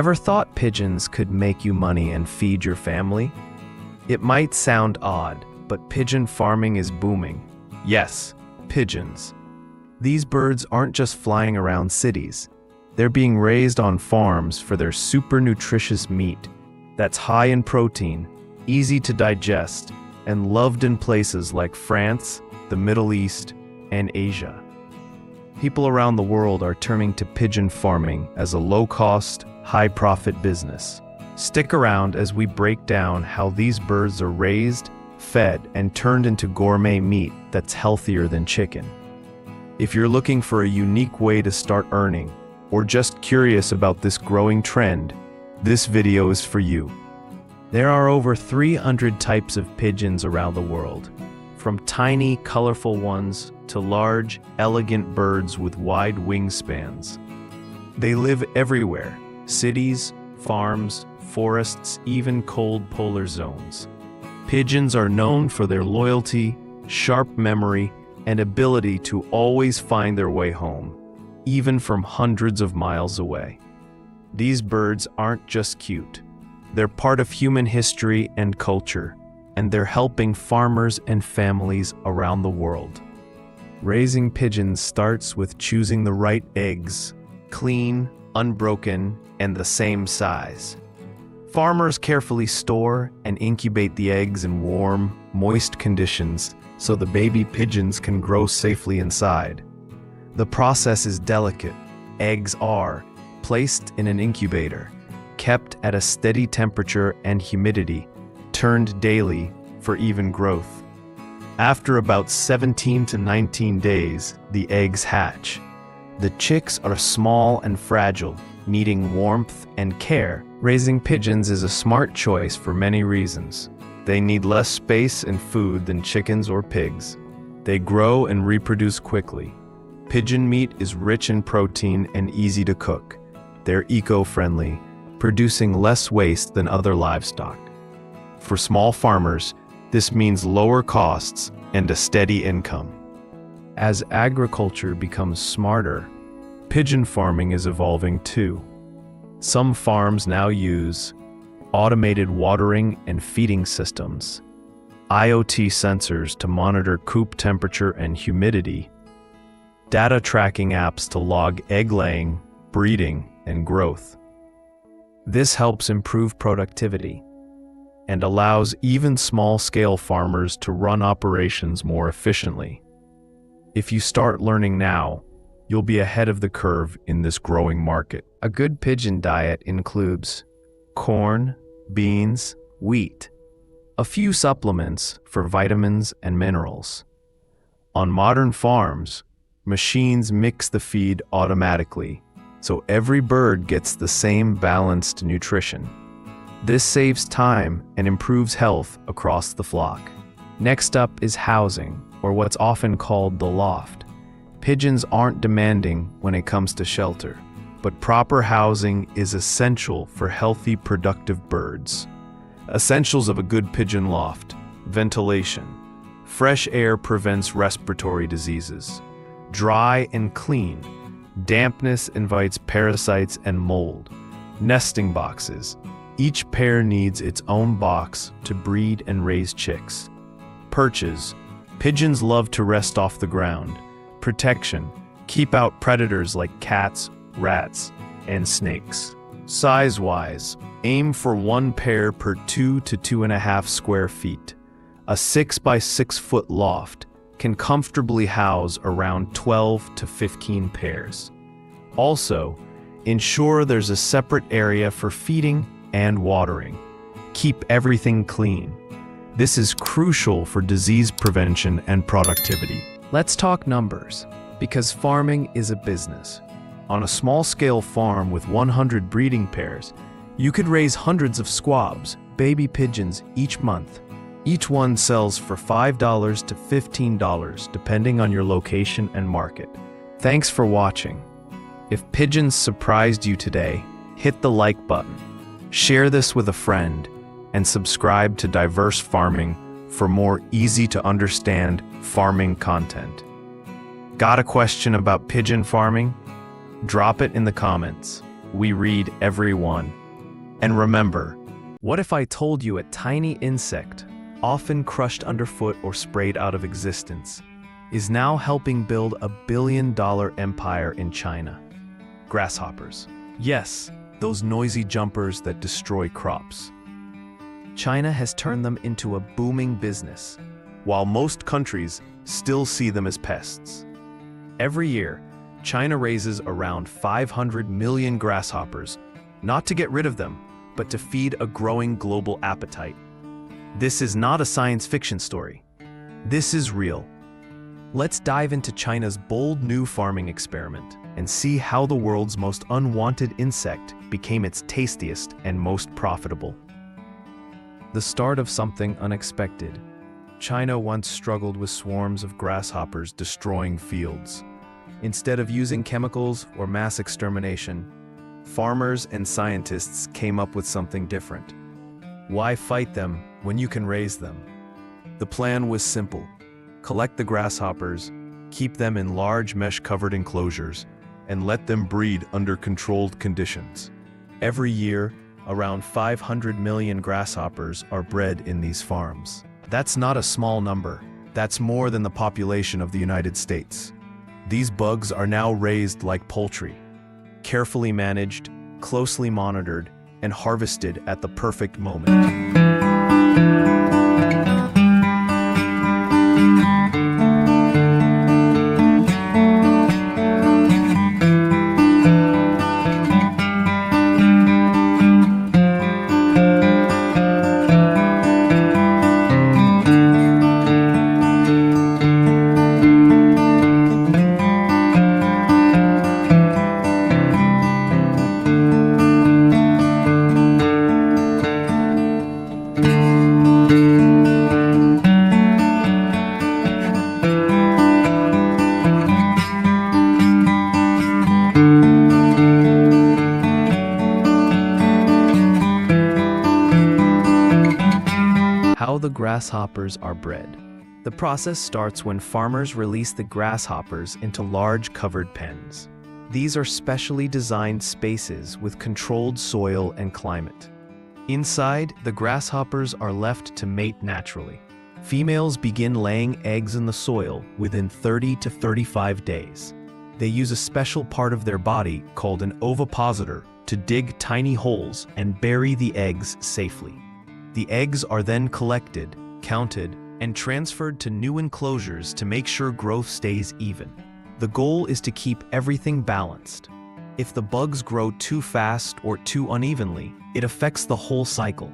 Ever thought pigeons could make you money and feed your family? It might sound odd, but pigeon farming is booming. Yes, pigeons. These birds aren't just flying around cities. They're being raised on farms for their super nutritious meat that's high in protein, easy to digest, and loved in places like France, the Middle East, and Asia. People around the world are turning to pigeon farming as a low-cost, high-profit business. Stick around as we break down how these birds are raised, fed, and turned into gourmet meat that's healthier than chicken. If you're looking for a unique way to start earning, or just curious about this growing trend, this video is for you. There are over 300 types of pigeons around the world, from tiny, colorful ones to large, elegant birds with wide wingspans. They live everywhere: cities, farms, forests, even cold polar zones. Pigeons are known for their loyalty, sharp memory, and ability to always find their way home, even from hundreds of miles away. These birds aren't just cute. They're part of human history and culture, and they're helping farmers and families around the world. Raising pigeons starts with choosing the right eggs, clean, unbroken, and the same size. Farmers carefully store and incubate the eggs in warm, moist conditions so the baby pigeons can grow safely inside. The process is delicate. Eggs are placed in an incubator, kept at a steady temperature and humidity, turned daily for even growth. After about 17 to 19 days, the eggs hatch. The chicks are small and fragile, needing warmth and care. Raising pigeons is a smart choice for many reasons. They need less space and food than chickens or pigs. They grow and reproduce quickly. Pigeon meat is rich in protein and easy to cook. They're eco-friendly, producing less waste than other livestock. For small farmers, this means lower costs and a steady income. As agriculture becomes smarter, pigeon farming is evolving too. Some farms now use automated watering and feeding systems, IoT sensors to monitor coop temperature and humidity, data tracking apps to log egg laying, breeding, and growth. This helps improve productivity and allows even small-scale farmers to run operations more efficiently. If you start learning now, you'll be ahead of the curve in this growing market. A good pigeon diet includes corn, beans, wheat, a few supplements for vitamins and minerals. On modern farms, machines mix the feed automatically, so every bird gets the same balanced nutrition. This saves time and improves health across the flock. Next up is housing, or what's often called the loft. Pigeons aren't demanding when it comes to shelter, but proper housing is essential for healthy, productive birds. Essentials of a good pigeon loft: ventilation. Fresh air prevents respiratory diseases. Dry and clean. Dampness invites parasites and mold. Nesting boxes. Each pair needs its own box to breed and raise chicks. Perches. Pigeons love to rest off the ground. Protection. Keep out predators like cats, rats, and snakes. Size-wise, aim for one pair per 2 to 2.5 square feet. A 6 by 6 foot loft can comfortably house around 12 to 15 pairs. Also, ensure there's a separate area for feeding and watering. Keep everything clean. This is crucial for disease prevention and productivity. Let's talk numbers, because farming is a business. On a small-scale farm with 100 breeding pairs, you could raise hundreds of squabs, baby pigeons, each month. Each one sells for $5 to $15, depending on your location and market. Thanks for watching. If pigeons surprised you today, hit the like button. Share this with a friend, and subscribe to Diverse Farming for more easy-to-understand farming content. Got a question about pigeon farming? Drop it in the comments. We read every one. And remember, what if I told you a tiny insect, often crushed underfoot or sprayed out of existence, is now helping build a billion-dollar empire in China? Grasshoppers. Yes, those noisy jumpers that destroy crops. China has turned them into a booming business, while most countries still see them as pests. Every year, China raises around 500 million grasshoppers, not to get rid of them, but to feed a growing global appetite. This is not a science fiction story. This is real. Let's dive into China's bold new farming experiment and see how the world's most unwanted insect became its tastiest and most profitable. The start of something unexpected. China once struggled with swarms of grasshoppers destroying fields. Instead of using chemicals or mass extermination, farmers and scientists came up with something different. Why fight them when you can raise them? The plan was simple. Collect the grasshoppers, keep them in large mesh-covered enclosures, and let them breed under controlled conditions. Every year, around 500 million grasshoppers are bred in these farms. That's not a small number. That's more than the population of the United States. These bugs are now raised like poultry, carefully managed, closely monitored, and harvested at the perfect moment. How the grasshoppers are bred. The process starts when farmers release the grasshoppers into large covered pens. These are specially designed spaces with controlled soil and climate. Inside, the grasshoppers are left to mate naturally. Females begin laying eggs in the soil within 30 to 35 days. They use a special part of their body called an ovipositor to dig tiny holes and bury the eggs safely. The eggs are then collected, counted, and transferred to new enclosures to make sure growth stays even. The goal is to keep everything balanced. If the bugs grow too fast or too unevenly, it affects the whole cycle.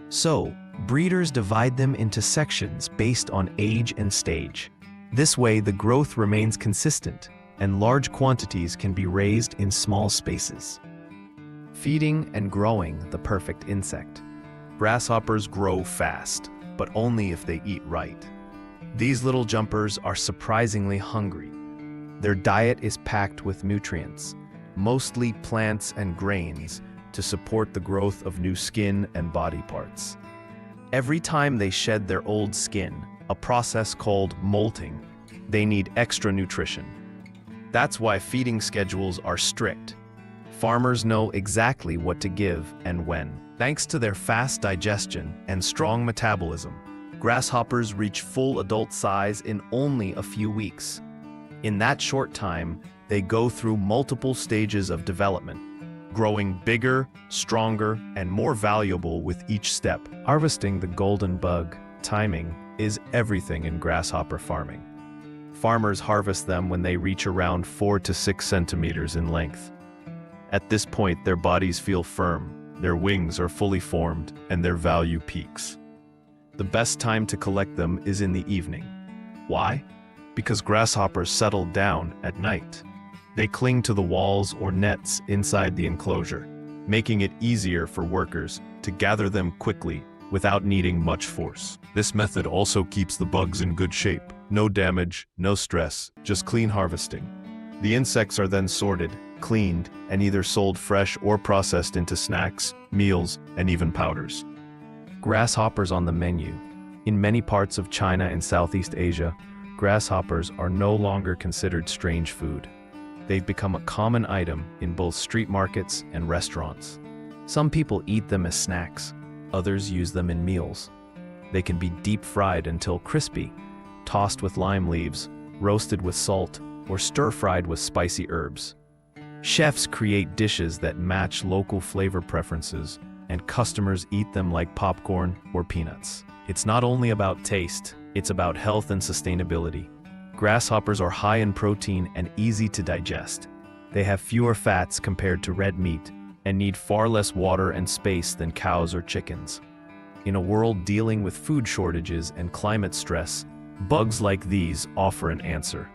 So, breeders divide them into sections based on age and stage. This way, the growth remains consistent, and large quantities can be raised in small spaces. Feeding and growing the perfect insect. Grasshoppers grow fast, but only if they eat right. These little jumpers are surprisingly hungry. Their diet is packed with nutrients, mostly plants and grains, to support the growth of new skin and body parts. Every time they shed their old skin, a process called molting, they need extra nutrition. That's why feeding schedules are strict. Farmers know exactly what to give and when. Thanks to their fast digestion and strong metabolism, grasshoppers reach full adult size in only a few weeks. In that short time, they go through multiple stages of development, growing bigger, stronger, and more valuable with each step. Harvesting the golden bug, timing, is everything in grasshopper farming. Farmers harvest them when they reach around 4 to 6 centimeters in length. At this point, their bodies feel firm, their wings are fully formed, and their value peaks. The best time to collect them is in the evening. Why? Because grasshoppers settle down at night. They cling to the walls or nets inside the enclosure, making it easier for workers to gather them quickly without needing much force. This method also keeps the bugs in good shape. No damage, no stress, just clean harvesting. The insects are then sorted, cleaned, and either sold fresh or processed into snacks, meals, and even powders. Grasshoppers on the menu. In many parts of China and Southeast Asia, grasshoppers are no longer considered strange food. They've become a common item in both street markets and restaurants. Some people eat them as snacks, others use them in meals. They can be deep fried until crispy, tossed with lime leaves, roasted with salt, or stir-fried with spicy herbs. Chefs create dishes that match local flavor preferences, and customers eat them like popcorn or peanuts. It's not only about taste, it's about health and sustainability. Grasshoppers are high in protein and easy to digest. They have fewer fats compared to red meat and need far less water and space than cows or chickens. In a world dealing with food shortages and climate stress, bugs like these offer an answer.